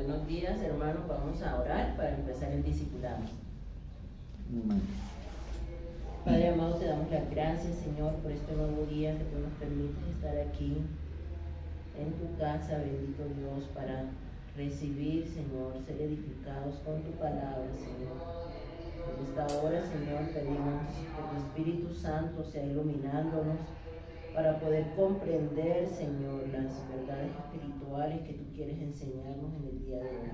Buenos días, hermanos. Vamos a orar para empezar el discipulado. Amén. Padre amado, te damos las gracias, Señor, por este nuevo día que tú nos permites estar aquí en tu casa, bendito Dios, para recibir, Señor, ser edificados con tu palabra, Señor. En esta hora, Señor, pedimos que tu Espíritu Santo sea iluminándonos para poder comprender, Señor, las verdades espirituales que tú quieres enseñarnos en el día de hoy.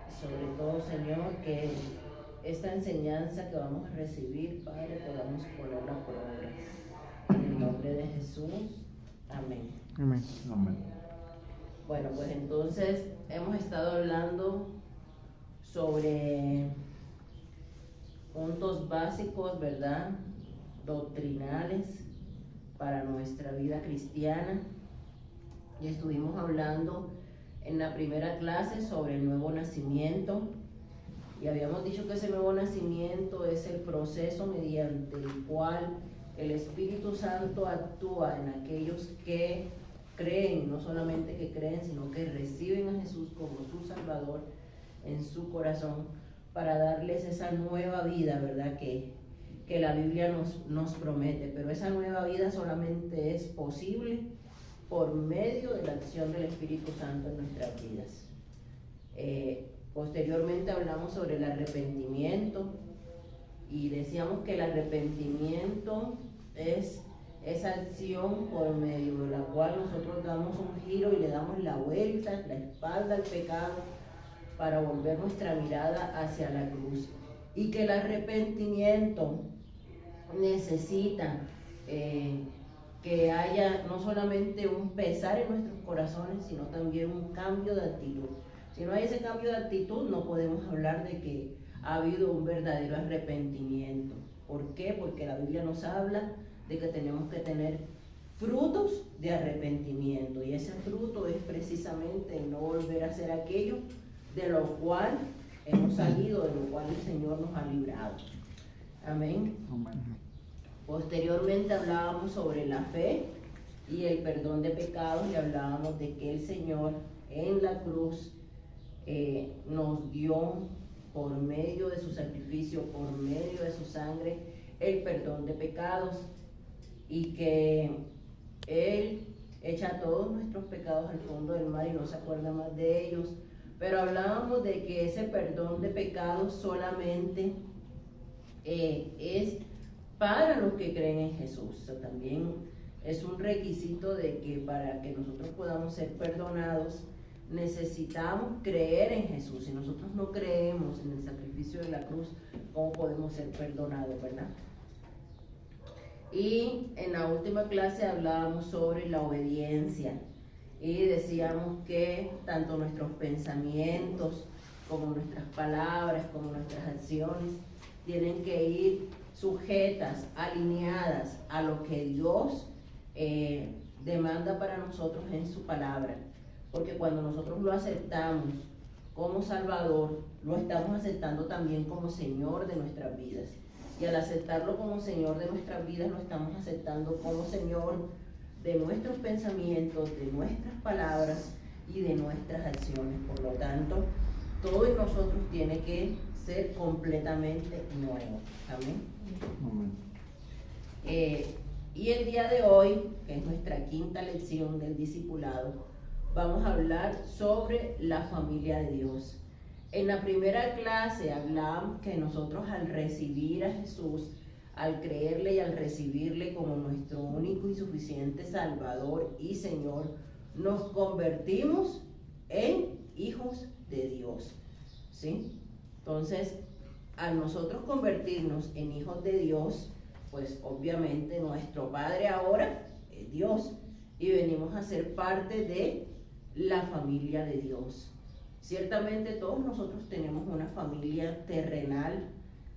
Y sobre todo, Señor, que esta enseñanza que vamos a recibir, Padre, podamos ponerla por obra. En el nombre de Jesús, amén. Amén. Amén. Bueno, pues entonces hemos estado hablando sobre puntos básicos, ¿verdad? Doctrinales para nuestra vida cristiana. Y estuvimos hablando en la primera clase sobre el nuevo nacimiento. Y habíamos dicho que ese nuevo nacimiento es el proceso mediante el cual el Espíritu Santo actúa en aquellos que creen, no solamente que creen, sino que reciben a Jesús como su Salvador en su corazón, para darles esa nueva vida, ¿verdad? Que la Biblia nos promete. Pero esa nueva vida solamente es posible por medio de la acción del Espíritu Santo en nuestras vidas. Posteriormente hablamos sobre el arrepentimiento y decíamos que el arrepentimiento es esa acción por medio de la cual nosotros damos un giro y le damos la vuelta, la espalda al pecado, para volver nuestra mirada hacia la cruz. Y que el arrepentimiento necesita que haya no solamente un pesar en nuestros corazones, sino también un cambio de actitud. Si no hay ese cambio de actitud, no podemos hablar de que ha habido un verdadero arrepentimiento. ¿Por qué? Porque la Biblia nos habla de que tenemos que tener frutos de arrepentimiento, y ese fruto es precisamente el no volver a hacer aquello de lo cual hemos salido, de lo cual el Señor nos ha librado. Amén. Amén. Posteriormente hablábamos sobre la fe y el perdón de pecados, y hablábamos de que el Señor en la cruz nos dio, por medio de su sacrificio, por medio de su sangre, el perdón de pecados, y que Él echa todos nuestros pecados al fondo del mar y no se acuerda más de ellos. Pero hablábamos de que ese perdón de pecados solamente es para los que creen en Jesús. O sea, también es un requisito de que para que nosotros podamos ser perdonados, necesitamos creer en Jesús. Si nosotros no creemos en el sacrificio de la cruz, ¿cómo podemos ser perdonados, verdad? Y en la última clase hablábamos sobre la obediencia y decíamos que tanto nuestros pensamientos como nuestras palabras, como nuestras acciones, tienen que ir sujetas, alineadas a lo que Dios demanda para nosotros en su palabra. Porque cuando nosotros lo aceptamos como Salvador, lo estamos aceptando también como Señor de nuestras vidas. Y al aceptarlo como Señor de nuestras vidas, lo estamos aceptando como Señor de nuestros pensamientos, de nuestras palabras y de nuestras acciones. Por lo tanto, todo en nosotros tiene que ser completamente nuevo. Amén. Amén. Y el día de hoy, que es nuestra quinta lección del discipulado, vamos a hablar sobre la familia de Dios. En la primera clase hablamos que nosotros, al recibir a Jesús, al creerle y al recibirle como nuestro único y suficiente Salvador y Señor, nos convertimos en hijos de Dios, ¿sí? Entonces, al nosotros convertirnos en hijos de Dios, pues obviamente nuestro Padre ahora es Dios, y venimos a ser parte de la familia de Dios. Ciertamente todos nosotros tenemos una familia terrenal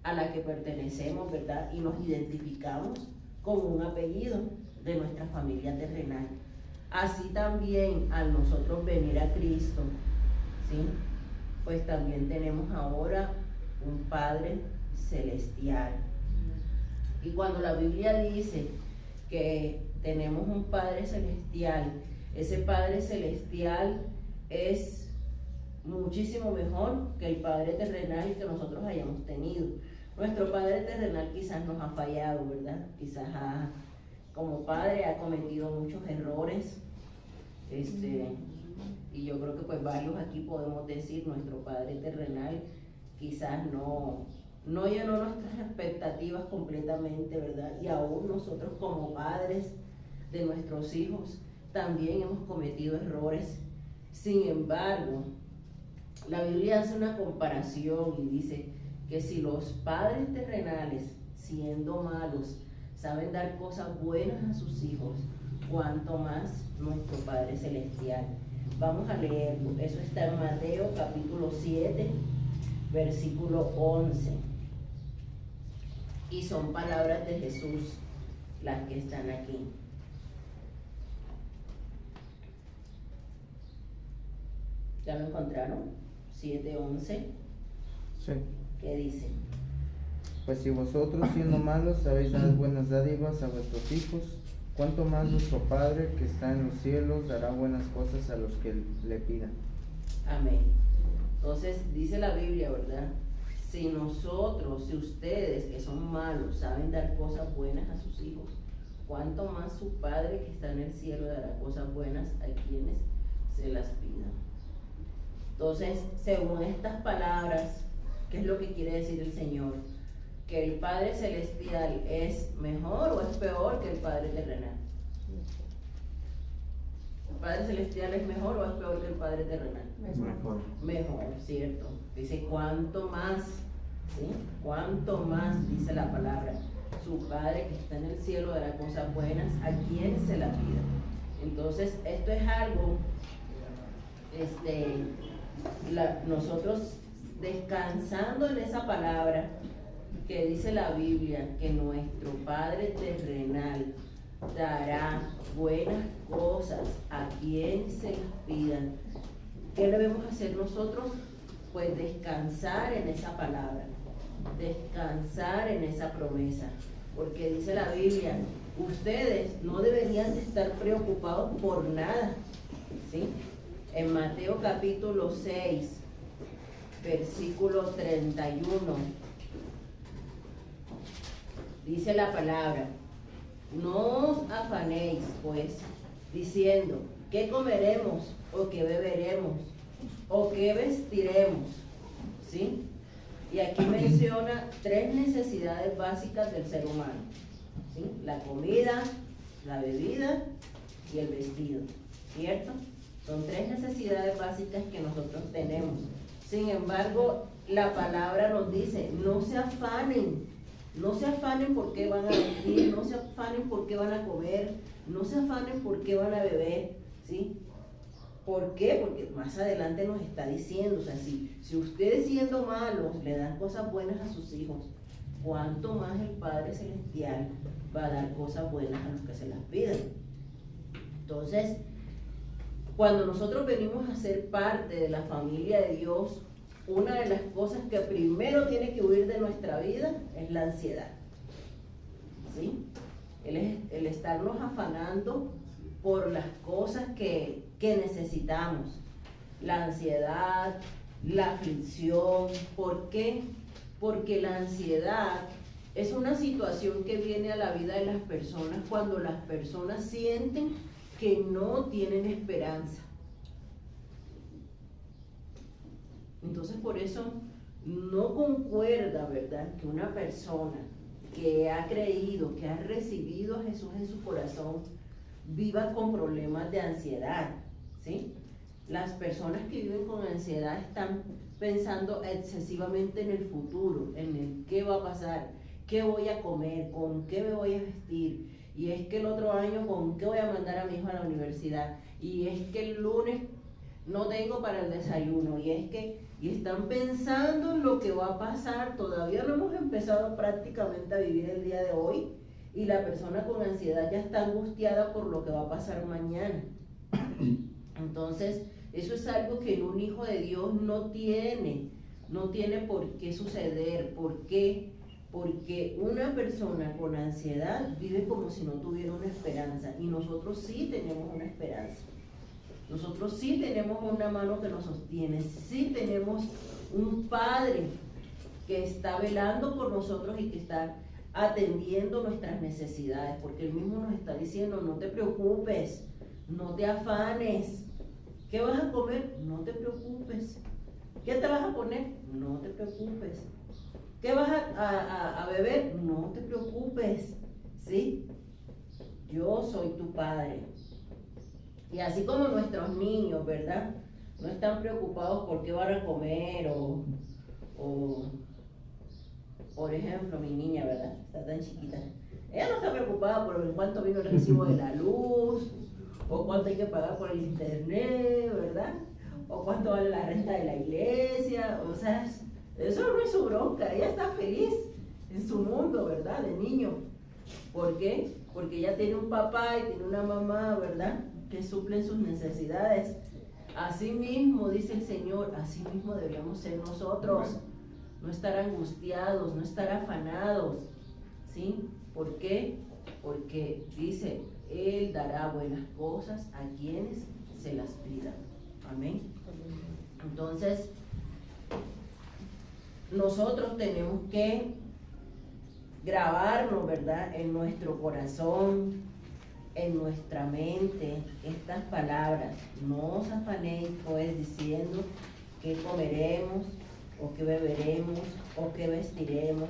a la que pertenecemos, ¿verdad? Y nos identificamos con un apellido de nuestra familia terrenal. Así también, al nosotros venir a Cristo, ¿sí? Pues también tenemos ahora un Padre celestial. Y cuando la Biblia dice que tenemos un Padre celestial, ese Padre celestial es muchísimo mejor que el Padre terrenal que nosotros hayamos tenido. Nuestro Padre terrenal quizás nos ha fallado, ¿verdad? Quizás como padre ha cometido muchos errores, y yo creo que pues varios aquí podemos decir, nuestro Padre terrenal quizás no llenó nuestras expectativas completamente, ¿verdad? Y aún nosotros como padres de nuestros hijos también hemos cometido errores. Sin embargo, la Biblia hace una comparación y dice que si los padres terrenales, siendo malos, saben dar cosas buenas a sus hijos, cuánto más nuestro Padre Celestial. Vamos a leerlo. Eso está en Mateo capítulo 7, versículo 11. Y son palabras de Jesús las que están aquí. ¿Ya lo encontraron? 7:11. Sí. ¿Qué dice? Pues si vosotros, siendo malos, sabéis dar buenas dádivas a vuestros hijos, cuánto más vuestro Padre que está en los cielos dará buenas cosas a los que le pidan. Amén. Entonces dice la Biblia, ¿verdad? Si nosotros, si ustedes que son malos saben dar cosas buenas a sus hijos, cuánto más su Padre que está en el cielo dará cosas buenas a quienes se las pidan. Entonces, según estas palabras, ¿qué es lo que quiere decir el Señor? ¿Que el Padre Celestial es mejor o es peor que el Padre terrenal? ¿El Padre Celestial es mejor o es peor que el Padre terrenal? Mejor. Mejor, ¿cierto? Dice, ¿cuánto más? ¿Sí? ¿Cuánto más? Dice la palabra. Su Padre que está en el cielo dará cosas buenas a quienes se la pidan. Entonces, esto es algo, nosotros descansando en esa palabra que dice la Biblia, que nuestro Padre terrenal dará buenas cosas a quien se las pidan. ¿Qué debemos hacer nosotros? Pues descansar en esa palabra, descansar en esa promesa, porque dice la Biblia, ustedes no deberían de estar preocupados por nada, ¿sí? En Mateo capítulo 6, versículo 31, dice la palabra, no os afanéis pues, diciendo, ¿qué comeremos o qué beberemos o qué vestiremos? ¿Sí? Y aquí menciona 3 necesidades básicas del ser humano, ¿sí? La comida, la bebida y el vestido, ¿cierto? Son 3 necesidades básicas que nosotros tenemos. Sin embargo, la palabra nos dice, no se afanen por qué van a vestir, no se afanen por qué van a comer, no se afanen por qué van a beber, ¿sí? ¿Por qué? Porque más adelante nos está diciendo, o sea, si ustedes siendo malos le dan cosas buenas a sus hijos, ¿cuánto más el Padre Celestial va a dar cosas buenas a los que se las piden? Entonces, cuando nosotros venimos a ser parte de la familia de Dios, una de las cosas que primero tiene que huir de nuestra vida es la ansiedad, ¿sí? El estarnos afanando por las cosas que necesitamos, la ansiedad, la aflicción. ¿Por qué? Porque la ansiedad es una situación que viene a la vida de las personas cuando las personas sienten que no tienen esperanza. Entonces por eso no concuerda, ¿verdad?, que una persona que ha creído, que ha recibido a Jesús en su corazón, viva con problemas de ansiedad, ¿sí? Las personas que viven con ansiedad están pensando excesivamente en el futuro, en el qué va a pasar, qué voy a comer, con qué me voy a vestir, y es que el otro año con qué voy a mandar a mi hijo a la universidad, y es que el lunes no tengo para el desayuno, y están pensando en lo que va a pasar. Todavía no hemos empezado prácticamente a vivir el día de hoy, y la persona con ansiedad ya está angustiada por lo que va a pasar mañana. Entonces, eso es algo que en un hijo de Dios no tiene por qué suceder. ¿Por qué? Porque una persona con ansiedad vive como si no tuviera una esperanza, y nosotros sí tenemos una esperanza. Nosotros sí tenemos una mano que nos sostiene, sí tenemos un Padre que está velando por nosotros y que está atendiendo nuestras necesidades, porque Él mismo nos está diciendo, no te preocupes, no te afanes. ¿Qué vas a comer? No te preocupes. ¿Qué te vas a poner? No te preocupes. ¿Qué vas a beber? No te preocupes. ¿Sí? Yo soy tu Padre. Y así como nuestros niños, ¿verdad? No están preocupados por qué van a comer o por ejemplo, mi niña, ¿verdad? Está tan chiquita. Ella no está preocupada por cuánto vino el recibo de la luz, o cuánto hay que pagar por el internet, ¿verdad? O cuánto vale la renta de la iglesia. O sea, eso no es su bronca. Ella está feliz en su mundo, ¿verdad? De niño. ¿Por qué? Porque ella tiene un papá y tiene una mamá, ¿verdad? Que suplen sus necesidades. Así mismo, dice el Señor, así mismo deberíamos ser nosotros. No estar angustiados, no estar afanados, ¿sí? ¿Por qué? Porque dice, Él dará buenas cosas a quienes se las pidan. Amén. Entonces, nosotros tenemos que grabarnos, ¿verdad? En nuestro corazón, en nuestra mente, estas palabras. No os afanéis, pues, diciendo qué comeremos, o qué beberemos, o qué vestiremos,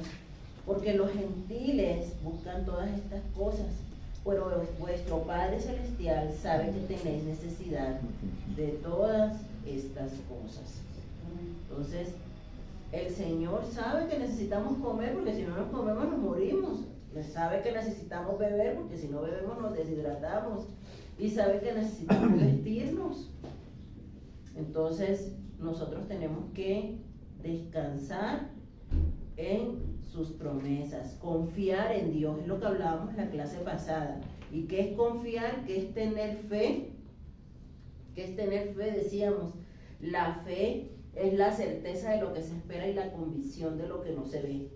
porque los gentiles buscan todas estas cosas, pero vuestro Padre Celestial sabe que tenéis necesidad de todas estas cosas. Entonces, el Señor sabe que necesitamos comer, porque si no nos comemos nos morimos. Sabe que necesitamos beber, porque si no bebemos nos deshidratamos. Y sabe que necesitamos vestirnos. Entonces, nosotros tenemos que descansar en sus promesas, confiar en Dios, es lo que hablábamos en la clase pasada. ¿Y qué es confiar? ¿Qué es tener fe? ¿Qué es tener fe? Decíamos, la fe es la certeza de lo que se espera y la convicción de lo que no se ve.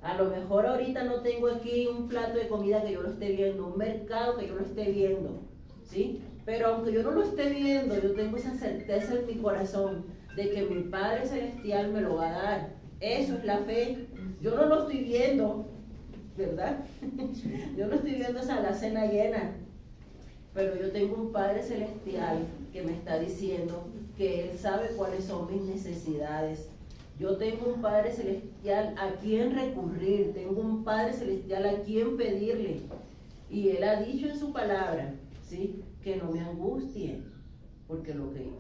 A lo mejor ahorita no tengo aquí un plato de comida que yo lo esté viendo, un mercado que yo lo esté viendo, ¿sí? Pero aunque yo no lo esté viendo, yo tengo esa certeza en mi corazón de que mi Padre Celestial me lo va a dar. Eso es la fe. Yo no lo estoy viendo, ¿verdad? Yo no estoy viendo esa alacena llena, pero yo tengo un Padre Celestial que me está diciendo que Él sabe cuáles son mis necesidades. Yo tengo un Padre Celestial a quien recurrir, tengo un Padre Celestial a quien pedirle. Y Él ha dicho en su palabra, ¿sí?, que no me angustie, porque lo que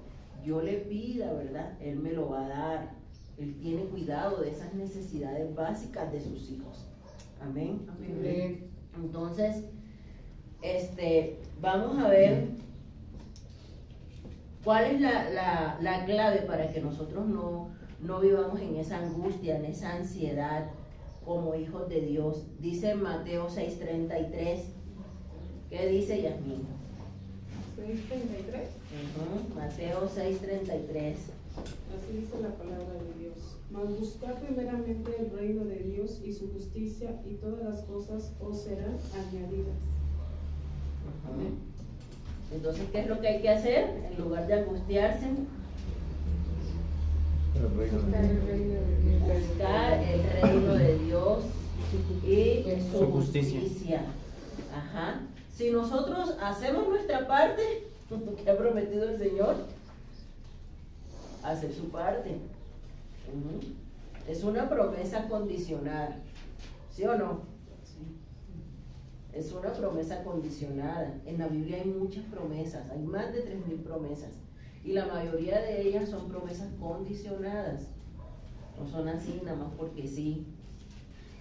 yo le pida, ¿verdad?, Él me lo va a dar. Él tiene cuidado de esas necesidades básicas de sus hijos. Amén. Amén. Entonces, vamos a ver cuál es la clave para que nosotros no vivamos en esa angustia, en esa ansiedad como hijos de Dios. Dice Mateo 6:33. ¿Qué dice Yasmín? 6:33. Mateo 6:33. Así dice la palabra de Dios. Mas buscad primeramente el reino de Dios y su justicia, y todas las cosas os serán añadidas. Entonces, ¿qué es lo que hay que hacer? En lugar de angustiarse, buscar el reino de Dios y su justicia. Ajá. Si nosotros hacemos nuestra parte, que ha prometido el Señor, hacer su parte. Es una promesa condicionada, ¿sí o no? Es una promesa condicionada. En la Biblia hay muchas promesas, hay más de 3,000 promesas, y la mayoría de ellas son promesas condicionadas. No son así nada más porque sí.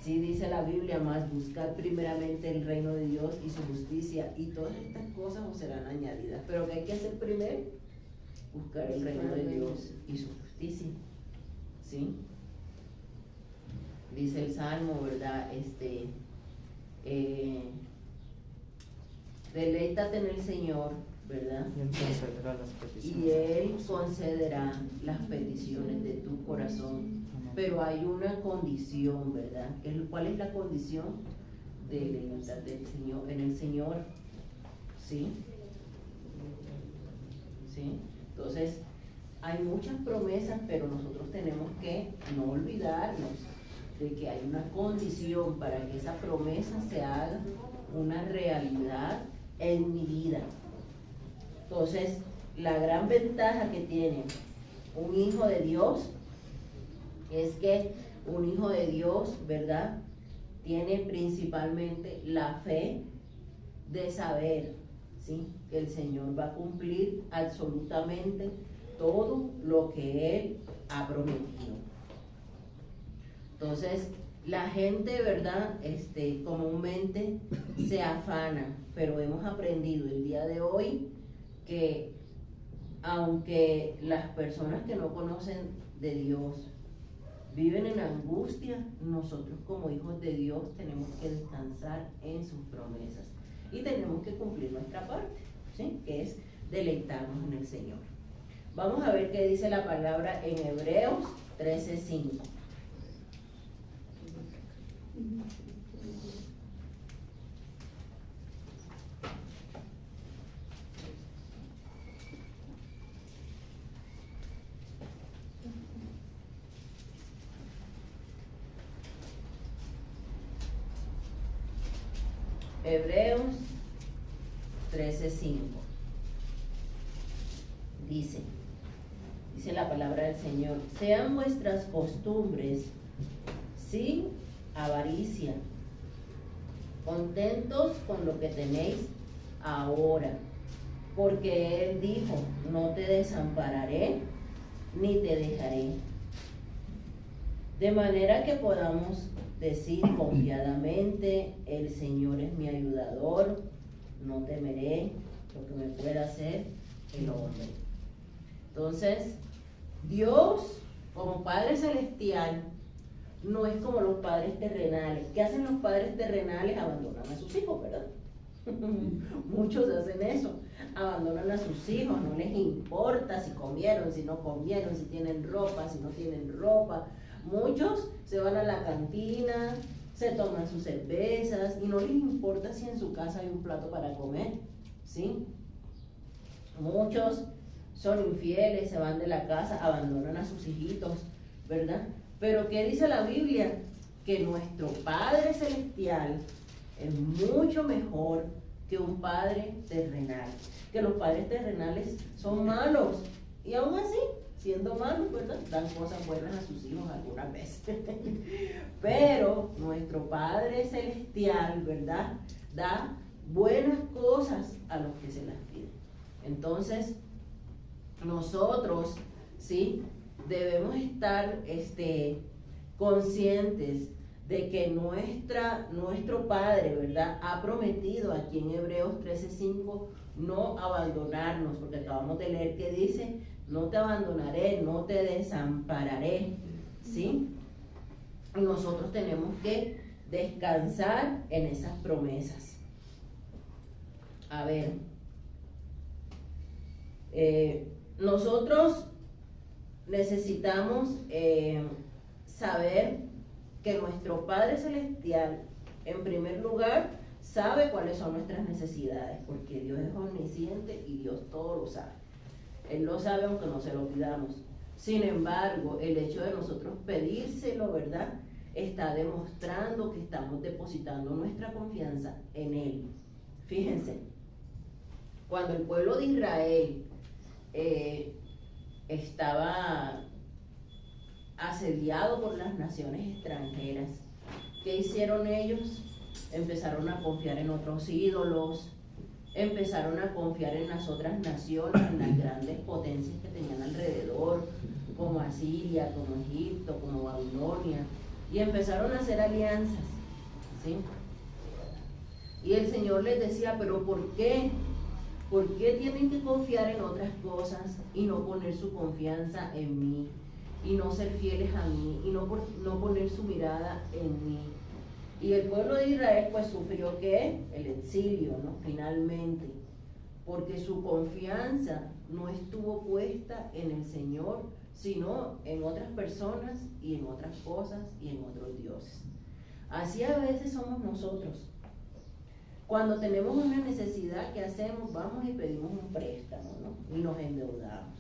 Sí dice la Biblia, más buscar primeramente el reino de Dios y su justicia, y todas estas cosas os serán añadidas. Pero ¿qué hay que hacer primero? Buscar el reino de Dios y su justicia. ¿Sí? Dice el Salmo, ¿verdad? Deleítate en el Señor, ¿verdad? Y Él concederá las peticiones de tu corazón. Pero hay una condición, ¿verdad? ¿Cuál es la condición? Deleítate en el Señor, ¿sí? ¿sí? Entonces, hay muchas promesas, pero nosotros tenemos que no olvidarnos de que hay una condición para que esa promesa se haga una realidad en mi vida. Entonces, la gran ventaja que tiene un hijo de Dios es que un hijo de Dios, ¿verdad?, tiene principalmente la fe de saber, ¿sí?, que el Señor va a cumplir absolutamente todo lo que Él ha prometido. Entonces, la gente, ¿verdad?, comúnmente se afana, pero hemos aprendido el día de hoy que aunque las personas que no conocen de Dios viven en angustia, nosotros como hijos de Dios tenemos que descansar en sus promesas y tenemos que cumplir nuestra parte, ¿sí?, que es deleitarnos en el Señor. Vamos a ver qué dice la palabra en Hebreos 13:5. Hebreos 13:5 dice la palabra del Señor: sean vuestras costumbres sin avaricia, contentos con lo que tenéis ahora, porque Él dijo: no te desampararé ni te dejaré. De manera que podamos decir confiadamente: el Señor es mi ayudador, no temeré lo que me pueda hacer el hombre. Entonces, Dios, como Padre Celestial, no es como los padres terrenales. ¿Qué hacen los padres terrenales? Abandonan a sus hijos, ¿verdad? Muchos hacen eso, abandonan a sus hijos, no les importa si comieron, si no comieron, si tienen ropa, si no tienen ropa. Muchos se van a la cantina, se toman sus cervezas y no les importa si en su casa hay un plato para comer, ¿sí? Muchos son infieles, se van de la casa, abandonan a sus hijitos, ¿verdad? Pero ¿qué dice la Biblia? Que nuestro Padre Celestial es mucho mejor que un padre terrenal, que los padres terrenales son malos y aún así, siendo malos, ¿verdad?, dan cosas buenas a sus hijos algunas veces. Pero nuestro Padre Celestial, ¿verdad?, da buenas cosas a los que se las piden. Entonces, nosotros, ¿sí?, debemos estar conscientes de que nuestro Padre, ¿verdad?, ha prometido aquí en Hebreos 13:5 no abandonarnos, porque acabamos de leer que dice: no te abandonaré, no te desampararé, ¿sí? Y nosotros tenemos que descansar en esas promesas. A ver, nosotros necesitamos saber que nuestro Padre Celestial, en primer lugar, sabe cuáles son nuestras necesidades, porque Dios es omnisciente y Dios todo lo sabe. Él lo sabe aunque no se lo pidamos. Sin embargo, el hecho de nosotros pedírselo, ¿verdad?, está demostrando que estamos depositando nuestra confianza en Él. Fíjense, cuando el pueblo de Israel estaba asediado por las naciones extranjeras, ¿qué hicieron ellos? Empezaron a confiar en otros ídolos, empezaron a confiar en las otras naciones, en las grandes potencias que tenían alrededor, como Asiria, como Egipto, como Babilonia, y empezaron a hacer alianzas, ¿sí? Y el Señor les decía: pero ¿por qué? ¿Por qué tienen que confiar en otras cosas y no poner su confianza en mí? Y no ser fieles a mí, y no poner su mirada en mí. Y el pueblo de Israel pues sufrió ¿qué? El exilio, ¿no? Finalmente, porque su confianza no estuvo puesta en el Señor, sino en otras personas y en otras cosas y en otros dioses. Así a veces somos nosotros. Cuando tenemos una necesidad, ¿qué hacemos? Vamos y pedimos un préstamo, ¿no? Y nos endeudamos.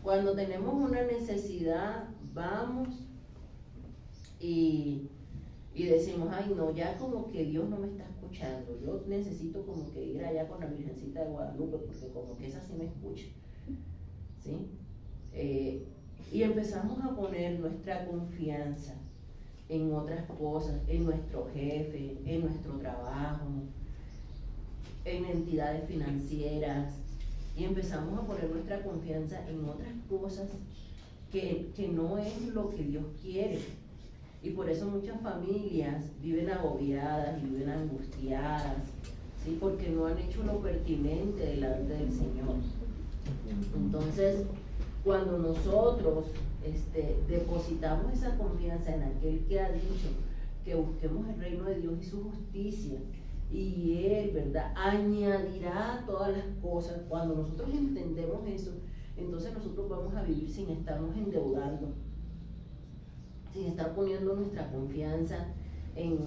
Cuando tenemos una necesidad, vamos y decimos, ay no, ya como que Dios no me está escuchando, yo necesito como que ir allá con la Virgencita de Guadalupe, porque como que esa sí me escucha, ¿sí? Y empezamos a poner nuestra confianza en otras cosas, en nuestro jefe, en nuestro trabajo, en entidades financieras, y empezamos a poner nuestra confianza en otras cosas que no es lo que Dios quiere. Y por eso muchas familias viven agobiadas y viven angustiadas, ¿sí? Porque no han hecho lo pertinente delante del Señor. Entonces, cuando nosotros depositamos esa confianza en aquel que ha dicho que busquemos el reino de Dios y su justicia, y Él, ¿verdad?, añadirá todas las cosas. Cuando nosotros entendemos eso, entonces nosotros vamos a vivir sin estarnos endeudando, sin estar poniendo nuestra confianza en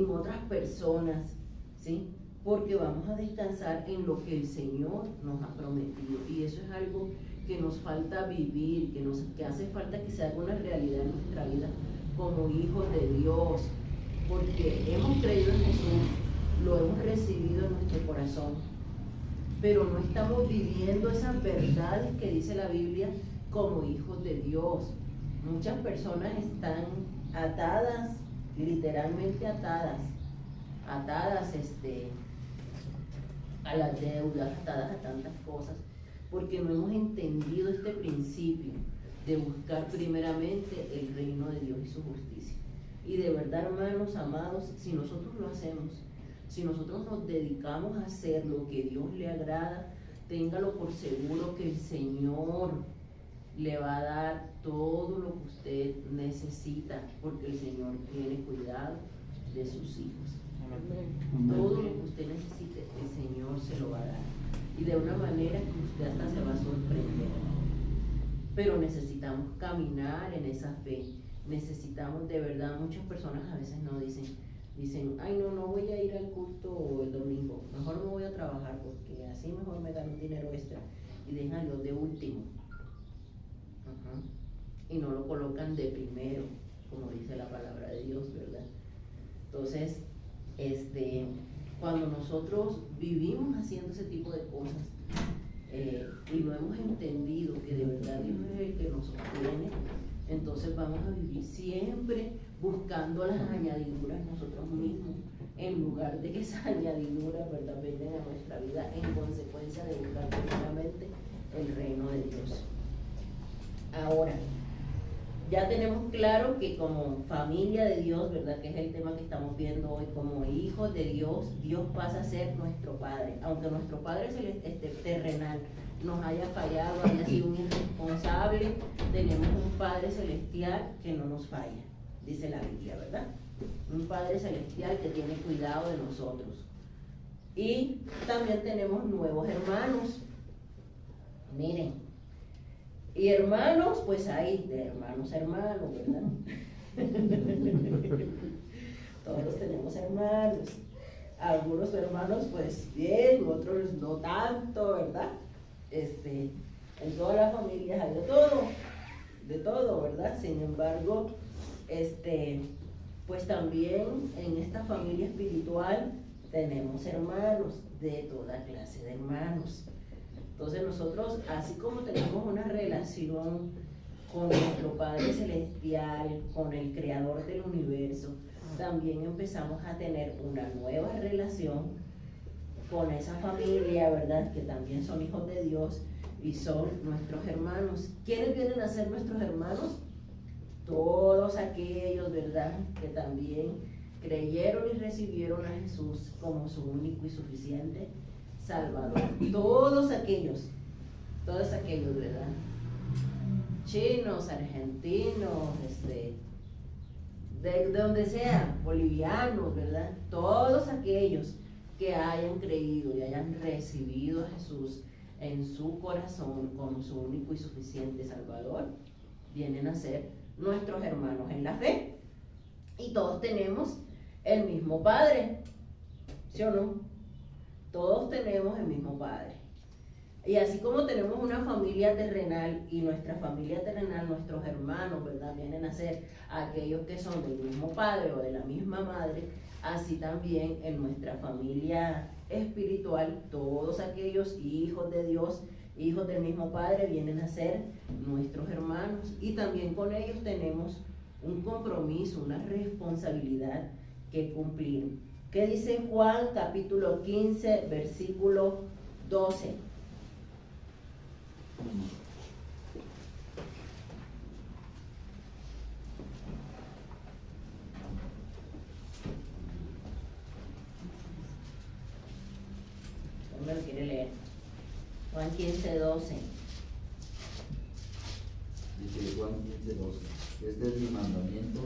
otras personas, ¿sí? Porque vamos a descansar en lo que el Señor nos ha prometido, y eso es algo que nos falta vivir, que hace falta que se haga una realidad en nuestra vida como hijos de Dios, porque hemos creído en Jesús, lo hemos recibido en nuestro corazón, pero no estamos viviendo esas verdades que dice la Biblia como hijos de Dios. Muchas personas están atadas, literalmente atadas a las deudas, atadas a tantas cosas, porque no hemos entendido este principio de buscar primeramente el reino de Dios y su justicia. Y de verdad, hermanos amados, si nosotros lo hacemos, si nosotros nos dedicamos a hacer lo que Dios le agrada, téngalo por seguro que el Señor le va a dar todo lo que usted necesita, porque el Señor tiene cuidado de sus hijos. Todo lo que usted necesite, el Señor se lo va a dar, y de una manera que usted hasta se va a sorprender. Pero necesitamos caminar en esa fe, necesitamos de verdad. Muchas personas a veces no dicen, ay no voy a ir al culto el domingo, mejor me voy a trabajar porque así mejor me dan un dinero extra, y dejan a Dios de último. Y no lo colocan de primero, como dice la palabra de Dios, ¿verdad? Entonces, cuando nosotros vivimos haciendo ese tipo de cosas, y no hemos entendido que de verdad Dios es el que nos sostiene, entonces vamos a vivir siempre buscando las añadiduras nosotros mismos, en lugar de que esas añadiduras, ¿verdad?, vengan a nuestra vida en consecuencia de buscar primeramente el reino de Dios. Ahora, ya tenemos claro que como familia de Dios, ¿verdad?, que es el tema que estamos viendo hoy, como hijos de Dios, Dios pasa a ser nuestro Padre. Aunque nuestro Padre terrenal nos haya fallado, haya sido un irresponsable, tenemos un Padre celestial que no nos falla, dice la Biblia, ¿verdad? Un Padre celestial que tiene cuidado de nosotros. Y también tenemos nuevos hermanos. Miren. Y hermanos, pues hay de hermanos a hermanos, ¿verdad? Todos tenemos hermanos. Algunos hermanos, pues bien, otros no tanto, ¿verdad? En todas las familias hay de todo, ¿verdad? Sin embargo, pues también en esta familia espiritual tenemos hermanos, de toda clase de hermanos. Entonces nosotros, así como tenemos una relación con nuestro Padre Celestial, con el Creador del universo, también empezamos a tener una nueva relación con esa familia, ¿verdad?, que también son hijos de Dios y son nuestros hermanos. ¿Quiénes vienen a ser nuestros hermanos? Todos aquellos, ¿verdad?, que también creyeron y recibieron a Jesús como su único y suficiente Salvador. Todos aquellos, ¿verdad? Chinos, argentinos, de donde sea, bolivianos, ¿verdad? Todos aquellos que hayan creído y hayan recibido a Jesús en su corazón como su único y suficiente Salvador, vienen a ser nuestros hermanos en la fe. Y todos tenemos el mismo Padre, ¿sí o no? Todos tenemos el mismo Padre. Y así como tenemos una familia terrenal y nuestra familia terrenal, nuestros hermanos, ¿verdad? Vienen a ser aquellos que son del mismo padre o de la misma madre, así también en nuestra familia espiritual, todos aquellos hijos de Dios, hijos del mismo Padre, vienen a ser nuestros hermanos. Y también con ellos tenemos un compromiso, una responsabilidad que cumplir. ¿Qué dice Juan capítulo 15, versículo 12? ¿Quién me lo quiere leer? Juan 15, 12. Dice Juan 15, 12. Este es mi mandamiento,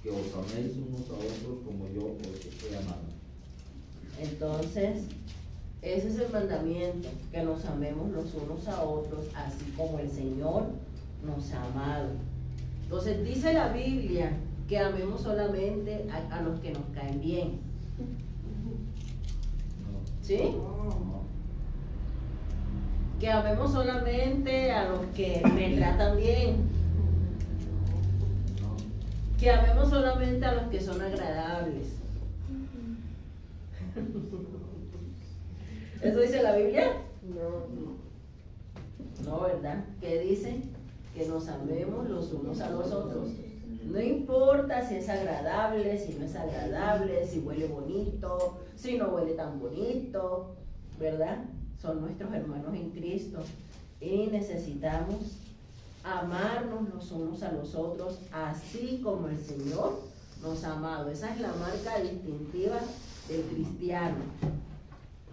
que os améis unos a otros como yo os he amado. Entonces, ese es el mandamiento, que nos amemos los unos a otros, así como el Señor nos ha amado. Entonces, dice la Biblia que amemos solamente a los que nos caen bien. ¿Sí? No. Que amemos solamente a los que me tratan bien. No. Que amemos solamente a los que son agradables. ¿Eso dice la Biblia? No, ¿verdad? ¿Qué dice? Que nos amemos los unos a los otros. No importa si es agradable, si no es agradable, si huele bonito, si no huele tan bonito, ¿verdad? Son nuestros hermanos en Cristo y necesitamos amarnos los unos a los otros, así como el Señor nos ha amado. Esa es la marca distintiva del cristiano.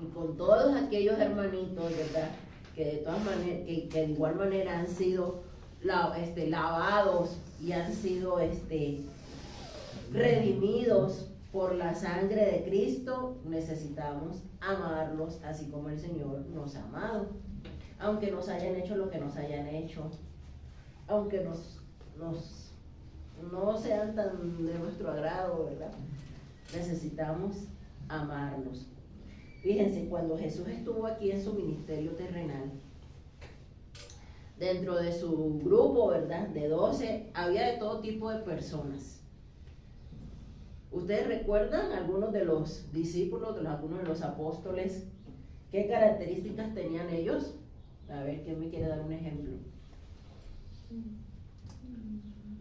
Y con todos aquellos hermanitos, ¿verdad? Que de todas maneras, que de igual manera han sido lavados y han sido redimidos por la sangre de Cristo, necesitamos amarlos así como el Señor nos ha amado. Aunque nos hayan hecho lo que nos hayan hecho, aunque no sean tan de nuestro agrado, ¿verdad? Necesitamos amarlos. Fíjense, cuando Jesús estuvo aquí en su ministerio terrenal, dentro de su grupo, ¿verdad?, de 12, había de todo tipo de personas. ¿Ustedes recuerdan algunos de los discípulos, algunos de los apóstoles, qué características tenían ellos? A ver, ¿quién me quiere dar un ejemplo?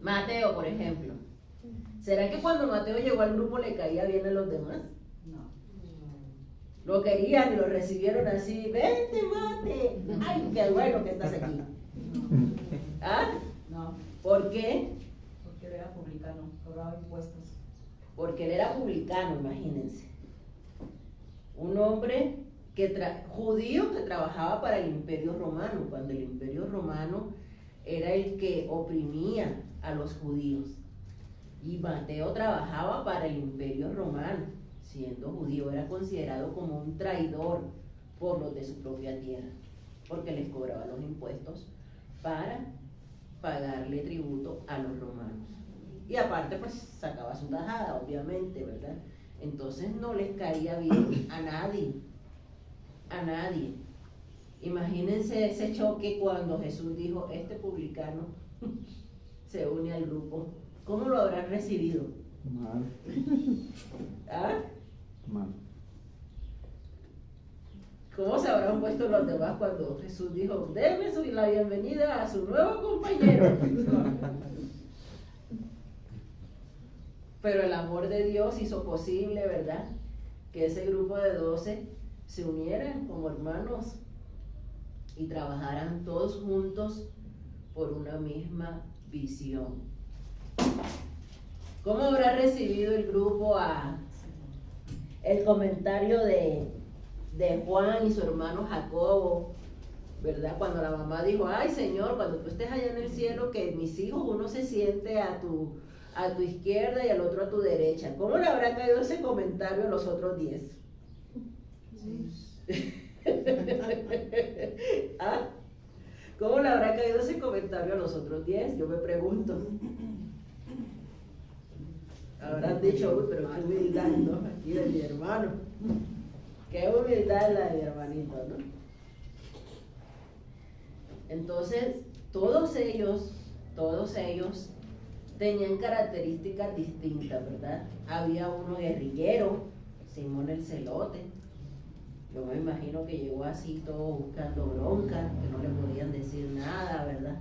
Mateo, por ejemplo. ¿Será que cuando Mateo llegó al grupo le caía bien a los demás? No. Lo querían y lo recibieron así, vente, mate, ay, qué bueno que estás aquí. ¿Ah? No, ¿Por qué? porque él era publicano, cobraba impuestos. Porque él era publicano, imagínense. Un hombre judío que trabajaba para el Imperio Romano, cuando el Imperio Romano era el que oprimía a los judíos. Y Mateo trabajaba para el Imperio Romano, siendo judío, era considerado como un traidor por los de su propia tierra, porque les cobraba los impuestos para pagarle tributo a los romanos. Y aparte, pues sacaba su tajada, obviamente, ¿verdad? Entonces no les caía bien a nadie, a nadie. Imagínense ese choque cuando Jesús dijo, este publicano se une al grupo. ¿Cómo lo habrán recibido? Mal, ¿Ah? mal. ¿Cómo se habrán puesto los demás cuando Jesús dijo, déme la bienvenida a su nuevo compañero? Pero el amor de Dios hizo posible, ¿verdad?, que ese grupo de 12 se unieran como hermanos y trabajaran todos juntos por una misma visión. ¿Cómo habrá recibido el grupo el comentario de Juan y su hermano Jacobo, ¿verdad? Cuando la mamá dijo, ay Señor, cuando tú estés allá en el cielo, que mis hijos, uno se siente a tu izquierda y al otro a tu derecha. ¿Cómo le habrá caído ese comentario a los otros 10? ¿Ah? ¿Cómo le habrá caído ese comentario a los otros 10? Yo me pregunto. Habrán dicho, uy, pero qué humildad, ¿no? Aquí de mi hermano. Qué humildad la de mi hermanito, ¿no? Entonces, todos ellos tenían características distintas, ¿verdad? Había uno guerrillero, Simón el Celote. Yo me imagino que llegó así todo buscando bronca, que no le podían decir nada, ¿verdad?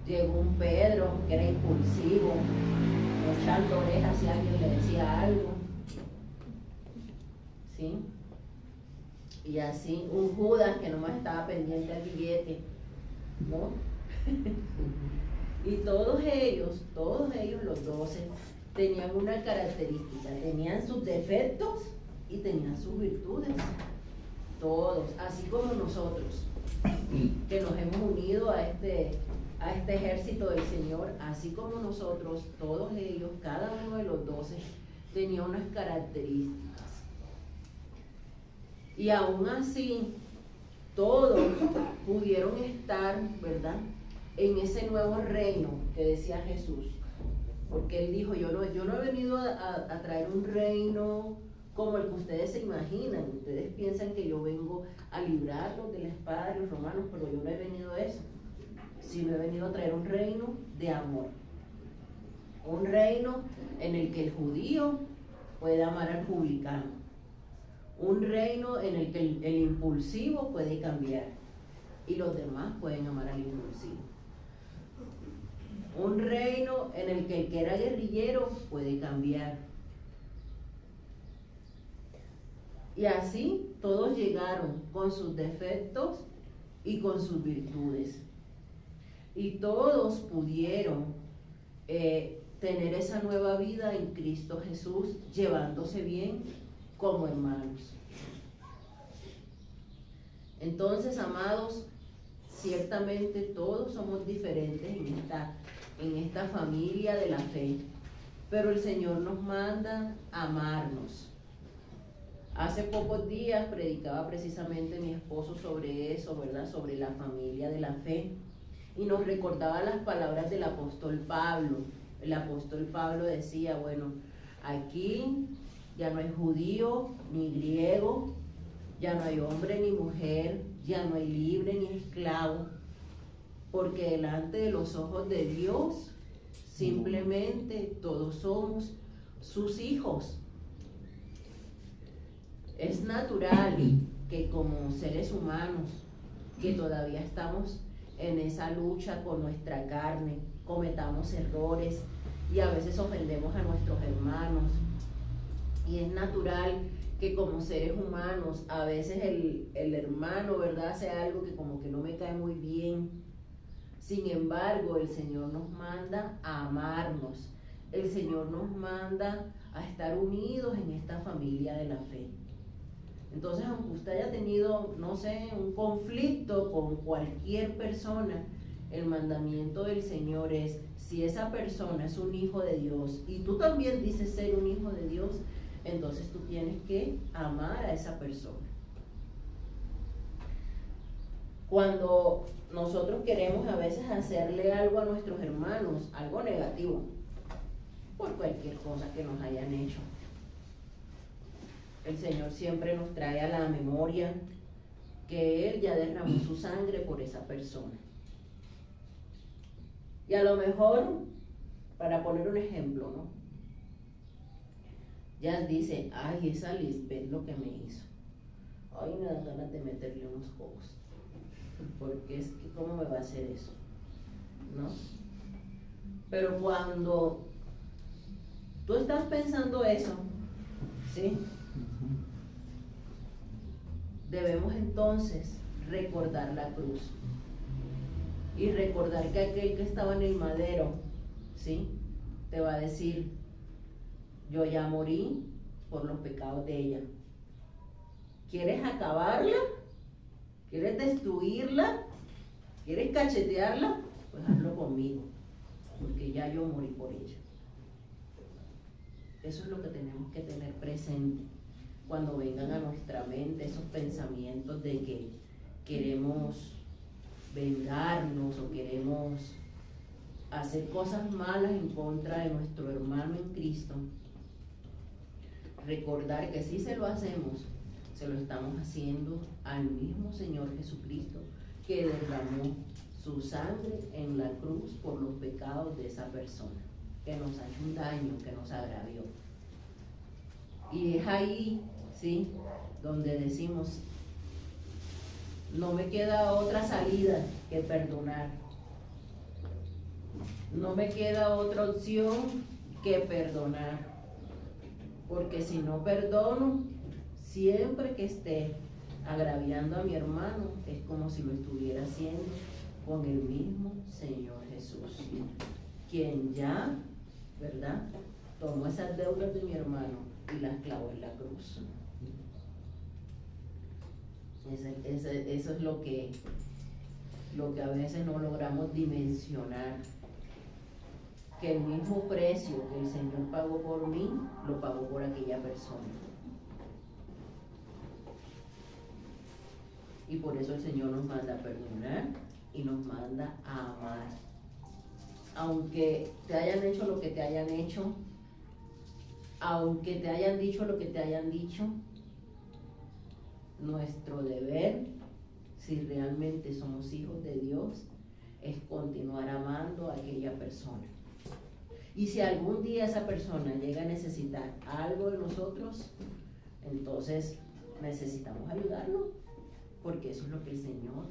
Llegó un Pedro que era impulsivo, echando orejas si alguien le decía algo. ¿Sí? Y así un Judas que nomás estaba pendiente del billete, ¿no? Y todos ellos, los 12, tenían una característica, tenían sus defectos y tenían sus virtudes. Todos, así como nosotros, que nos hemos unido a este ejército del Señor, así como nosotros, todos ellos, cada uno de los 12, tenía unas características. Y aún así, todos pudieron estar, ¿verdad?, en ese nuevo reino que decía Jesús. Porque Él dijo, yo no he venido a traer un reino como el que ustedes se imaginan. Ustedes piensan que yo vengo a librarlos de la espada de los romanos, pero yo no he venido a eso. Sino he venido a traer un reino de amor. Un reino en el que el judío puede amar al publicano. Un reino en el que el impulsivo puede cambiar y los demás pueden amar al impulsivo. Un reino en el que era guerrillero puede cambiar. Y así todos llegaron con sus defectos y con sus virtudes. Y todos pudieron tener esa nueva vida en Cristo Jesús, llevándose bien como hermanos. Entonces, amados, ciertamente todos somos diferentes en esta familia de la fe, pero el Señor nos manda a amarnos. Hace pocos días predicaba precisamente mi esposo sobre eso, ¿verdad? Sobre la familia de la fe, y nos recordaba las palabras del apóstol Pablo. El apóstol Pablo decía, bueno, aquí ya no hay judío ni griego, ya no hay hombre ni mujer, ya no hay libre ni esclavo, porque delante de los ojos de Dios simplemente todos somos sus hijos. Es natural que como seres humanos, que todavía estamos en esa lucha con nuestra carne, cometamos errores y a veces ofendemos a nuestros hermanos. Y es natural que como seres humanos, a veces el hermano, ¿verdad?, hace algo que como que no me cae muy bien. Sin embargo, el Señor nos manda a amarnos. El Señor nos manda a estar unidos en esta familia de la fe. Entonces, aunque usted haya tenido, no sé, un conflicto con cualquier persona, el mandamiento del Señor es, si esa persona es un hijo de Dios y tú también dices ser un hijo de Dios, entonces tú tienes que amar a esa persona. Cuando nosotros queremos a veces hacerle algo a nuestros hermanos, algo negativo, por cualquier cosa que nos hayan hecho, el Señor siempre nos trae a la memoria que Él ya derramó su sangre por esa persona. Y a lo mejor, para poner un ejemplo, ¿no?, ya dice, ay, esa Lisbeth lo que me hizo. Ay, me dan ganas de meterle unos cocos. Porque es que, ¿cómo me va a hacer eso? ¿No? Pero cuando tú estás pensando eso, ¿sí?, debemos entonces recordar la cruz. Y recordar que aquel que estaba en el madero, ¿sí?, te va a decir, yo ya morí por los pecados de ella. ¿Quieres acabarla? ¿Quieres destruirla? ¿Quieres cachetearla? Pues hazlo conmigo, porque ya yo morí por ella. Eso es lo que tenemos que tener presente cuando vengan a nuestra mente esos pensamientos de que queremos vengarnos o queremos hacer cosas malas en contra de nuestro hermano en Cristo, recordar que si se lo hacemos, se lo estamos haciendo al mismo Señor Jesucristo que derramó su sangre en la cruz por los pecados de esa persona, que nos ha hecho un daño, que nos agravió. Y es ahí, ¿sí?, donde decimos, no me queda otra salida que perdonar. No me queda otra opción que perdonar. Porque si no perdono, siempre que esté agraviando a mi hermano, es como si lo estuviera haciendo con el mismo Señor Jesús, quien ya, ¿verdad?, tomó esas deudas de mi hermano y las clavó en la cruz. Eso es lo que a veces no logramos dimensionar, que el mismo precio que el Señor pagó por mí, lo pagó por aquella persona. Y por eso el Señor nos manda a perdonar y nos manda a amar. Aunque te hayan hecho lo que te hayan hecho, aunque te hayan dicho lo que te hayan dicho, nuestro deber, si realmente somos hijos de Dios, es continuar amando a aquella persona. Y si algún día esa persona llega a necesitar algo de nosotros, entonces necesitamos ayudarlo, porque eso es lo que el Señor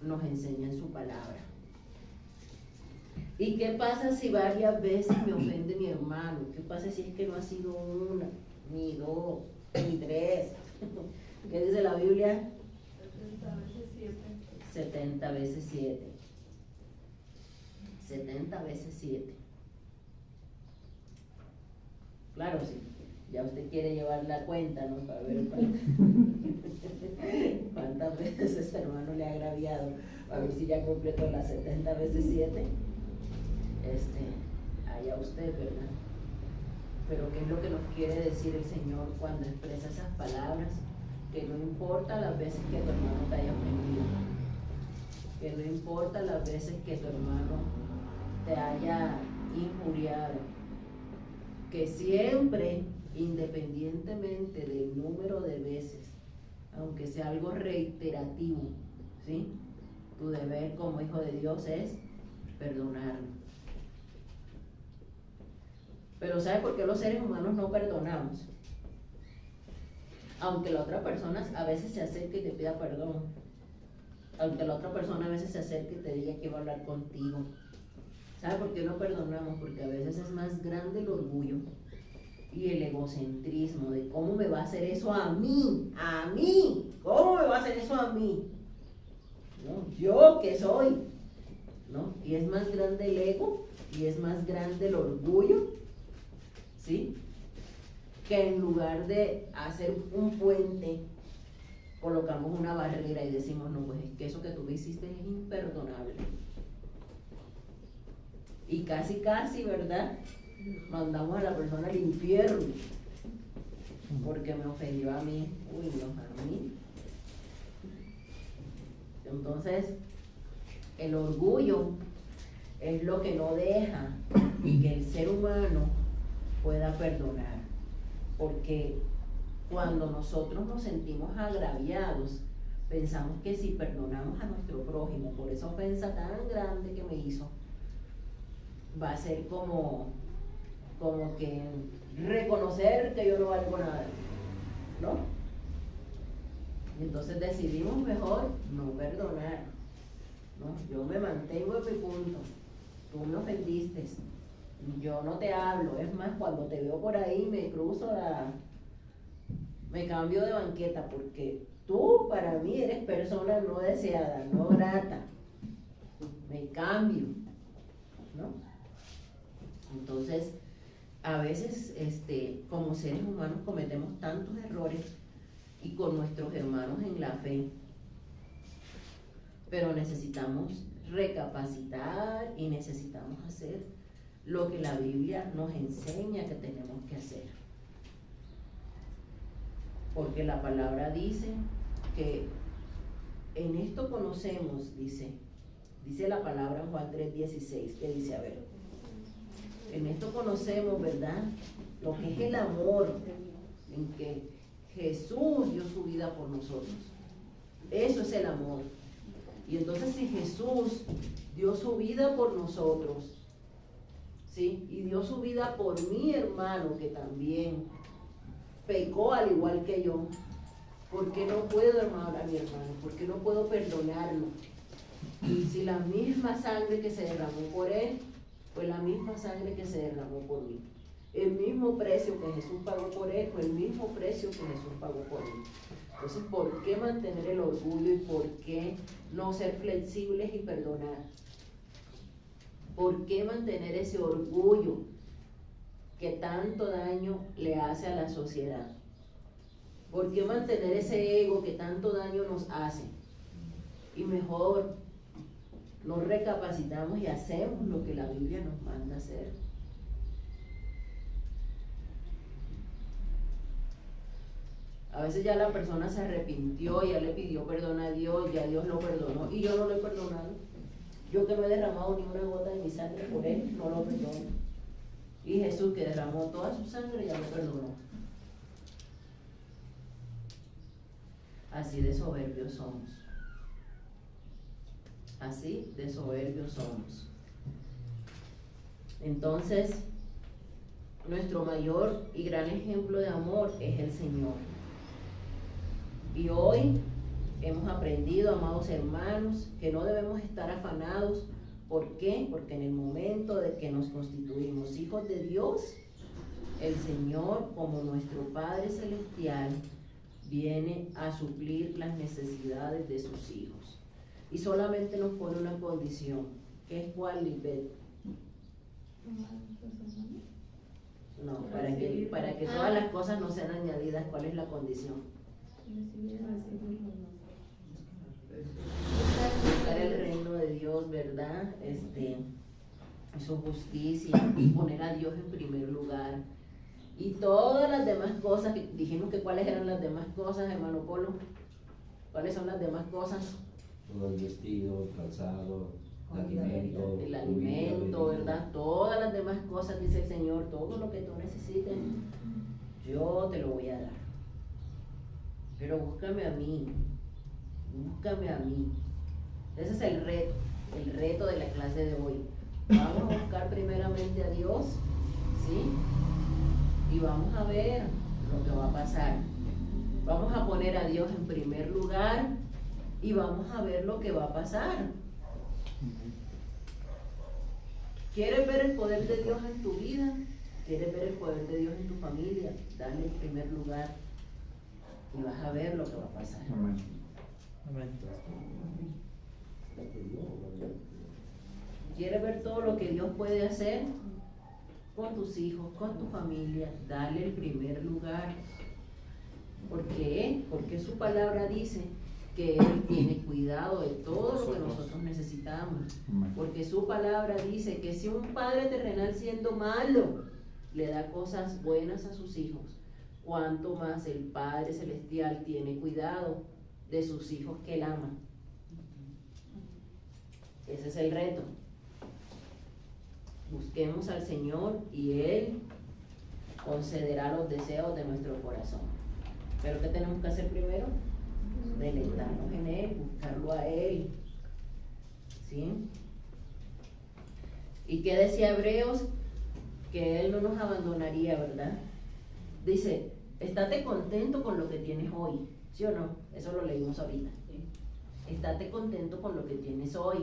nos enseña en su palabra. ¿Y qué pasa si varias veces me ofende mi hermano? ¿Qué pasa si es que no ha sido una, ni dos, ni tres? ¿Qué dice la Biblia? 70 veces 7. 70 veces 7. 70 veces 7. Claro, sí. Ya usted quiere llevar la cuenta, ¿no? Para ver cuántas veces ese hermano le ha agraviado. A ver si ya completó las 70 veces 7. Allá usted, ¿verdad? Pero ¿qué es lo que nos quiere decir el Señor cuando expresa esas palabras? Que no importa las veces que tu hermano te haya ofendido, que no importa las veces que tu hermano te haya injuriado, que siempre, independientemente del número de veces, aunque sea algo reiterativo, ¿sí?, tu deber como hijo de Dios es perdonarlo. Pero ¿sabe por qué los seres humanos no perdonamos? Aunque la otra persona a veces se acerque y te pida perdón, aunque la otra persona a veces se acerque y te diga que va a hablar contigo. ¿Sabe por qué no perdonamos? Porque a veces es más grande el orgullo y el egocentrismo de cómo me va a hacer eso a mí, ¿cómo me va a hacer eso a mí? ¿No? Yo que soy, ¿no? Y es más grande el ego y es más grande el orgullo, ¿sí?, que en lugar de hacer un puente, colocamos una barrera y decimos, no, pues es que eso que tú me hiciste es imperdonable. Y casi, ¿verdad?, mandamos a la persona al infierno porque me ofendió a mí. Uy, no, a mí. Entonces, el orgullo es lo que no deja que el ser humano pueda perdonar. Porque cuando nosotros nos sentimos agraviados, pensamos que si perdonamos a nuestro prójimo por esa ofensa tan grande que me hizo, va a ser como que reconocer que yo no valgo nada, ¿no? Entonces decidimos mejor no perdonar, ¿no? Yo me mantengo en mi punto, tú me ofendiste, yo no te hablo, es más, cuando te veo por ahí me cambio de banqueta, porque tú para mí eres persona no deseada, no grata, me cambio, ¿no? Entonces, a veces como seres humanos cometemos tantos errores y con nuestros hermanos en la fe, pero necesitamos recapacitar y necesitamos hacer lo que la Biblia nos enseña que tenemos que hacer. Porque la palabra dice que en esto conocemos, dice, Dice la palabra en Juan 3:16, que dice, a ver, en esto conocemos, ¿verdad? Lo que es el amor, en que Jesús dio su vida por nosotros. Eso es el amor. Y entonces si Jesús dio su vida por nosotros, ¿sí? Y dio su vida por mi hermano que también pecó al igual que yo, ¿por qué no puedo amar a mi hermano? ¿Por qué no puedo perdonarlo? Si la misma sangre que se derramó por él fue la misma sangre que se derramó por mí. El mismo precio que Jesús pagó por él fue el mismo precio que Jesús pagó por mí. Entonces, ¿por qué mantener el orgullo y por qué no ser flexibles y perdonar? ¿Por qué mantener ese orgullo que tanto daño le hace a la sociedad? ¿Por qué mantener ese ego que tanto daño nos hace? Y mejor nos recapacitamos y hacemos lo que la Biblia nos manda hacer. A veces ya la persona se arrepintió, ya le pidió perdón a Dios, ya Dios lo perdonó y yo no lo he perdonado. Yo que no he derramado ni una gota de mi sangre por él, no lo perdono. Y Jesús que derramó toda su sangre ya lo perdonó. Así de soberbios somos. Así de soberbios somos. Entonces, nuestro mayor y gran ejemplo de amor es el Señor. Y hoy hemos aprendido, amados hermanos, que no debemos estar afanados. ¿Por qué? Porque en el momento de que nos constituimos hijos de Dios, el Señor, como nuestro Padre Celestial, viene a suplir las necesidades de sus hijos. Y solamente nos pone una condición, que es cuál, Lisbeth. No, para que todas las cosas no sean añadidas, ¿cuál es la condición? Buscar el reino de Dios, ¿verdad? Su justicia, poner a Dios en primer lugar. Y todas las demás cosas, que dijimos que cuáles eran las demás cosas, hermano Polo. ¿Cuáles son las demás cosas? Todo el vestido, el calzado, El alimento, ¿verdad? Todas las demás cosas, dice el Señor, todo lo que tú necesites, yo te lo voy a dar. Pero búscame a mí, búscame a mí. Ese es el reto de la clase de hoy. Vamos a buscar primeramente a Dios, ¿sí? Y vamos a ver lo que va a pasar. Vamos a poner a Dios en primer lugar y vamos a ver lo que va a pasar. ¿Quieres ver el poder de Dios en tu vida? ¿Quieres ver el poder de Dios en tu familia? Dale el primer lugar y vas a ver lo que va a pasar. Amén. ¿Quieres ver todo lo que Dios puede hacer con tus hijos, con tu familia? Dale el primer lugar. ¿Por qué? Porque su palabra dice que Él tiene cuidado de todo lo que nosotros necesitamos. Porque su palabra dice que si un padre terrenal siendo malo le da cosas buenas a sus hijos, cuánto más el Padre Celestial tiene cuidado de sus hijos que Él ama. Ese es el reto. Busquemos al Señor y Él concederá los deseos de nuestro corazón. Pero ¿qué tenemos que hacer primero? Deleitarnos en Él, buscarlo a Él. ¿Sí? ¿Y qué decía Hebreos? Que Él no nos abandonaría, ¿verdad? Dice, estate contento con lo que tienes hoy, ¿sí o no? Eso lo leímos ahorita. Estate contento con lo que tienes hoy.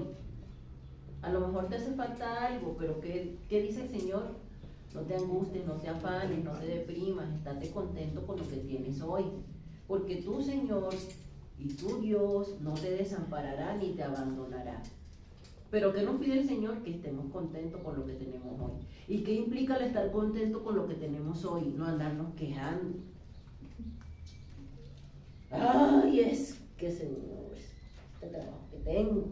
A lo mejor te hace falta algo, pero ¿qué dice el Señor? No te angusties, no te afanes, no te deprimas, estate contento con lo que tienes hoy. Porque tu Señor y tu Dios no te desamparará ni te abandonará. Pero ¿qué nos pide el Señor? Que estemos contentos con lo que tenemos hoy. ¿Y qué implica el estar contento con lo que tenemos hoy? No andarnos quejando. Ay, es que Señor, este trabajo que tengo.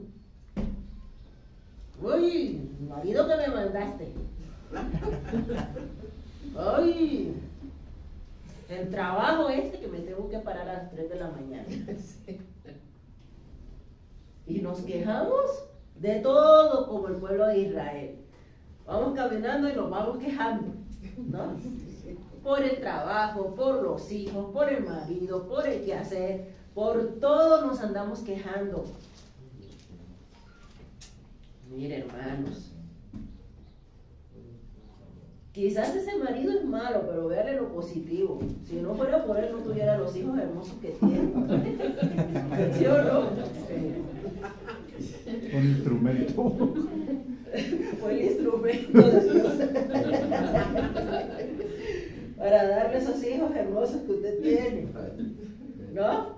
Uy, marido que me mandaste. Ay, el trabajo que me tengo que parar a las 3 de la mañana. Y nos quejamos de todo como el pueblo de Israel. Vamos caminando y nos vamos quejando, ¿no? Por el trabajo, por los hijos, por el marido, por el quehacer, por todo nos andamos quejando. Mire, hermanos, quizás ese marido es malo, pero véale lo positivo. Si no fuera por él, no tuviera los hijos hermosos que tiene. ¿Sí o no? Un instrumento. Fue el instrumento de Dios para darle esos hijos hermosos que usted tiene, ¿no?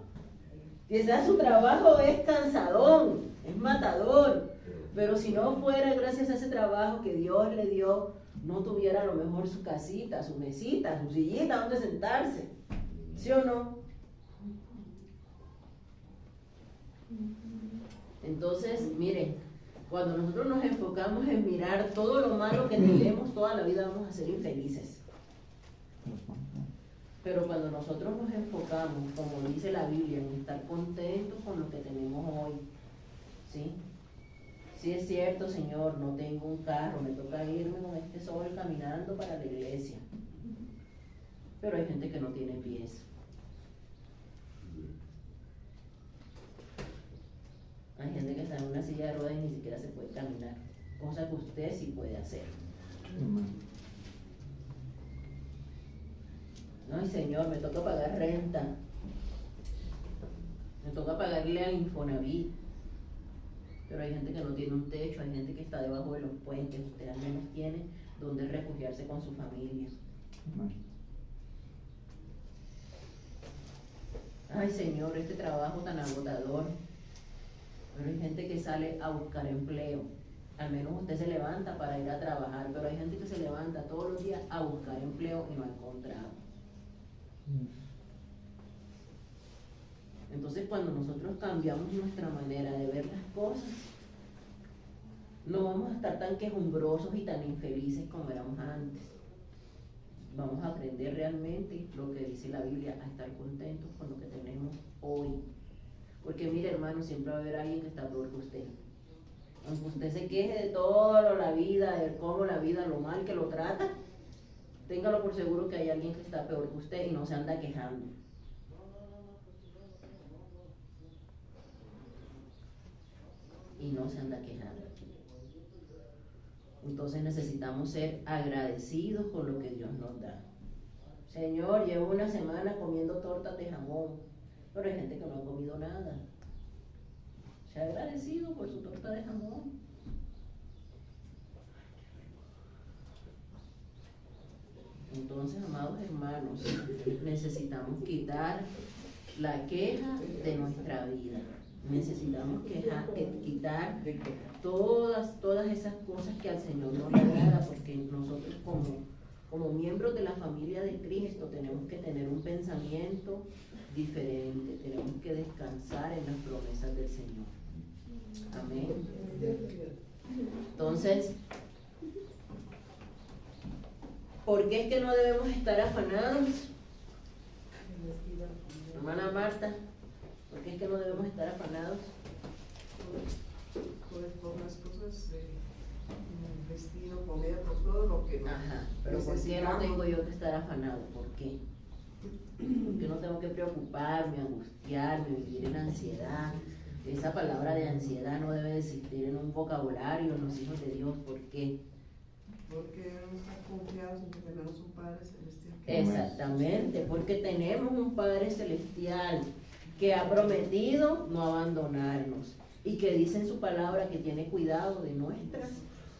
Quizás su trabajo es cansadón, es matador, pero si no fuera gracias a ese trabajo que Dios le dio, no tuviera a lo mejor su casita, su mesita, su sillita donde sentarse, ¿sí o no? Entonces, miren, cuando nosotros nos enfocamos en mirar todo lo malo que tenemos, toda la vida vamos a ser infelices. Pero cuando nosotros nos enfocamos, como dice la Biblia, en estar contentos con lo que tenemos hoy, ¿sí? Sí es cierto, Señor, no tengo un carro, me toca irme con este sol caminando para la iglesia. Pero hay gente que no tiene pies. Hay gente que está en una silla de ruedas y ni siquiera se puede caminar, cosa que usted sí puede hacer. Ay, Señor, me toca pagar renta, me toca pagarle al Infonavit, pero hay gente que no tiene un techo, hay gente que está debajo de los puentes, usted al menos tiene donde refugiarse con su familia. Ay, Señor, este trabajo tan agotador. Pero hay gente que sale a buscar empleo. Al menos usted se levanta para ir a trabajar, pero hay gente que se levanta todos los días a buscar empleo y no ha encontrado. Entonces, cuando nosotros cambiamos nuestra manera de ver las cosas, no vamos a estar tan quejumbrosos y tan infelices como éramos antes. Vamos a aprender realmente lo que dice la Biblia, a estar contentos con lo que tenemos hoy. Porque mire, hermano, siempre va a haber alguien que está peor que usted. Aunque usted se queje de todo la vida, de cómo la vida, lo mal que lo trata, téngalo por seguro que hay alguien que está peor que usted y no se anda quejando. Y no se anda quejando. Entonces necesitamos ser agradecidos con lo que Dios nos da. Señor, llevo una semana comiendo tortas de jamón, pero hay gente que no ha comido nada. Sea agradecido por su torta de jamón. Entonces, amados hermanos, necesitamos quitar la queja de nuestra vida. Necesitamos quitar todas esas cosas que al Señor no le agrada, porque nosotros como miembros de la familia de Cristo tenemos que tener un pensamiento diferente, tenemos que descansar en las promesas del Señor. Amén. Entonces, ¿por qué es que no debemos estar afanados? Hermana Marta, ¿por qué es que no debemos estar afanados? Por las cosas de vestido, comer, por todo lo que Ajá, pero ¿por qué no tengo yo que estar afanado? ¿Por qué? ¿Por qué no tengo que preocuparme, angustiarme, vivir en ansiedad? Esa palabra de ansiedad no debe existir en un vocabulario en los hijos de Dios. ¿Por qué? Porque debemos estar confiados en que tenemos un Padre Celestial. Exactamente, porque tenemos un Padre Celestial que ha prometido no abandonarnos y que dice en su palabra que tiene cuidado de nuestras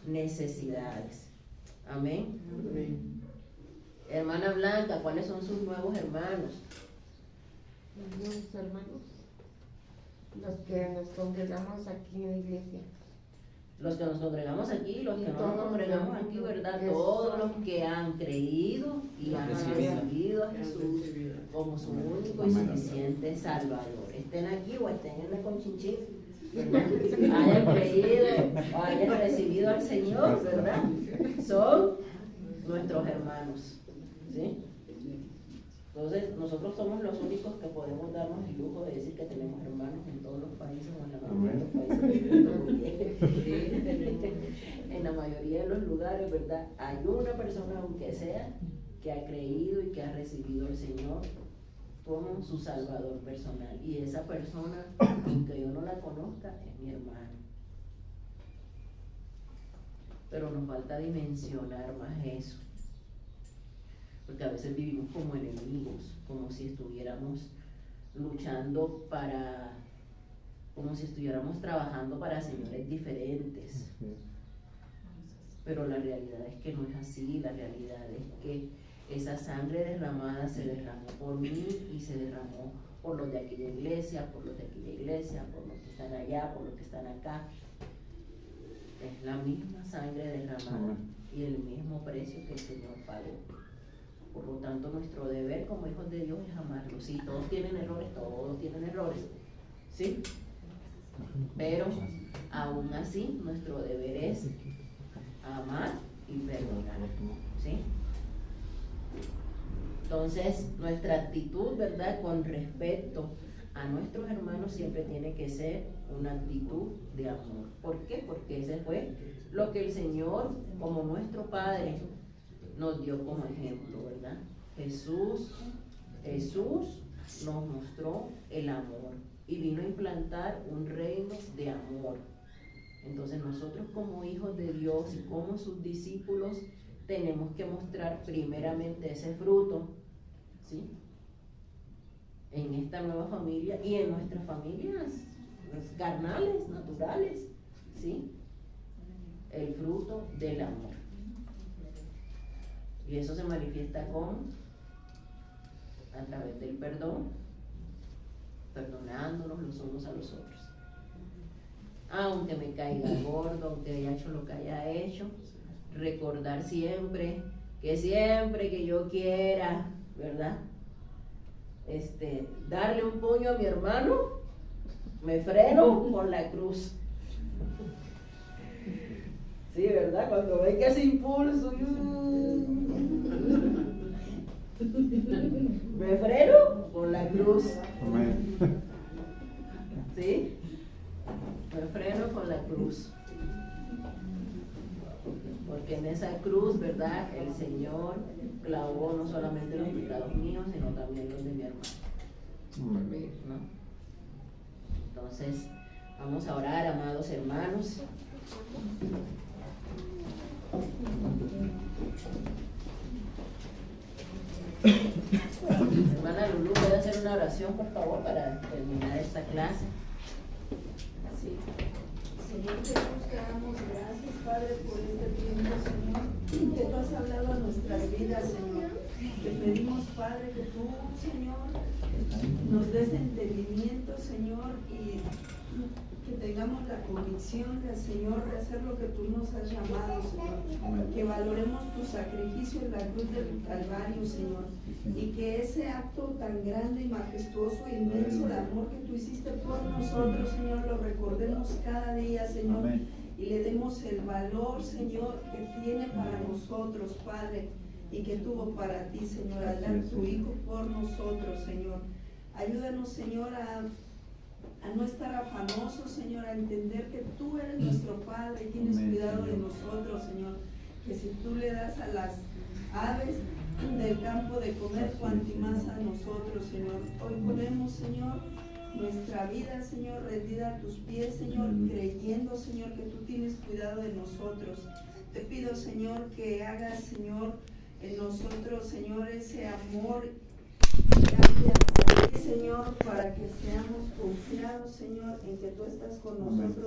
necesidades. Amén. Amén. Hermana Blanca, ¿cuáles son sus nuevos hermanos? Los nuevos hermanos, los que nos congregamos aquí en la iglesia. Los que nos congregamos aquí, los que no Todos nos congregamos aquí, ¿verdad? que Todos son- los que han creído y han recibido a Jesús como su único y suficiente Salvador. Estén aquí o estén en la Conchinchín, ¿verdad? Hayan creído o hayan recibido al Señor, ¿verdad? Son nuestros hermanos, ¿sí? Entonces, nosotros somos los únicos que podemos darnos el lujo de decir que tenemos hermanos en todos los países o en la mayoría de los países del mundo, porque en la mayoría de los lugares, ¿verdad? Hay una persona, aunque sea, que ha creído y que ha recibido al Señor como su Salvador personal. Y esa persona, aunque yo no la conozca, es mi hermano. Pero nos falta dimensionar más eso. Porque a veces vivimos como enemigos, como si estuviéramos luchando como si estuviéramos trabajando para señores diferentes. Pero la realidad es que no es así, la realidad es que esa sangre derramada se derramó por mí y se derramó por los de aquella iglesia, por los de aquella iglesia, por los que están allá, por los que están acá. Es la misma sangre derramada y el mismo precio que el Señor pagó. Por lo tanto, nuestro deber como hijos de Dios es amarlos. Sí, todos tienen errores, ¿sí? Pero aún así, nuestro deber es amar y perdonar, ¿sí? Entonces, nuestra actitud, ¿verdad?, con respecto a nuestros hermanos siempre tiene que ser una actitud de amor. ¿Por qué? Porque ese fue lo que el Señor, como nuestro Padre, nos dio como ejemplo, ¿verdad? Jesús nos mostró el amor y vino a implantar un reino de amor. Entonces nosotros como hijos de Dios y como sus discípulos tenemos que mostrar primeramente ese fruto, ¿sí?, en esta nueva familia y en nuestras familias carnales, naturales, ¿sí?, el fruto del amor. Y eso se manifiesta a través del perdón, perdonándonos los unos a los otros. Aunque me caiga gordo, aunque haya hecho lo que haya hecho, recordar siempre que yo quiera, ¿verdad?, darle un puño a mi hermano, me freno con la cruz. Sí, ¿verdad? Cuando ve que ese impulso, me freno con la cruz. Amén. ¿Sí? Me freno con la cruz. Porque en esa cruz, ¿verdad?, el Señor clavó no solamente los pecados míos, sino también los de mi hermano. Amén. ¿No? Entonces, vamos a orar, amados hermanos. Hermana Lulú, ¿puede hacer una oración, por favor, para terminar esta clase? Sí. Señor Jesús, te damos gracias, Padre, por este tiempo, Señor, que tú has hablado a nuestras vidas, Señor. Te pedimos, Padre, que tú, Señor, nos des entendimiento, Señor, y que tengamos la convicción del Señor de hacer lo que tú nos has llamado, Señor. Que valoremos tu sacrificio en la cruz del Calvario, Señor. Y que ese acto tan grande y majestuoso e inmenso de amor que tú hiciste por nosotros, Señor, lo recordemos cada día, Señor. Y le demos el valor, Señor, que tiene para nosotros, Padre, y que tuvo para ti, Señor, al dar tu Hijo por nosotros, Señor. Ayúdanos, Señor, a no estar afanosos, Señor, a entender que tú eres nuestro Padre y tienes cuidado de nosotros, Señor. Que si tú le das a las aves del campo de comer, cuanto más a nosotros, Señor. Hoy ponemos, Señor, nuestra vida, Señor, rendida a tus pies, Señor, creyendo, Señor, que tú tienes cuidado de nosotros. Te pido, Señor, que hagas, Señor, en nosotros, Señor, ese amor, Señor, para que seamos confiados, Señor, en que tú estás con nosotros.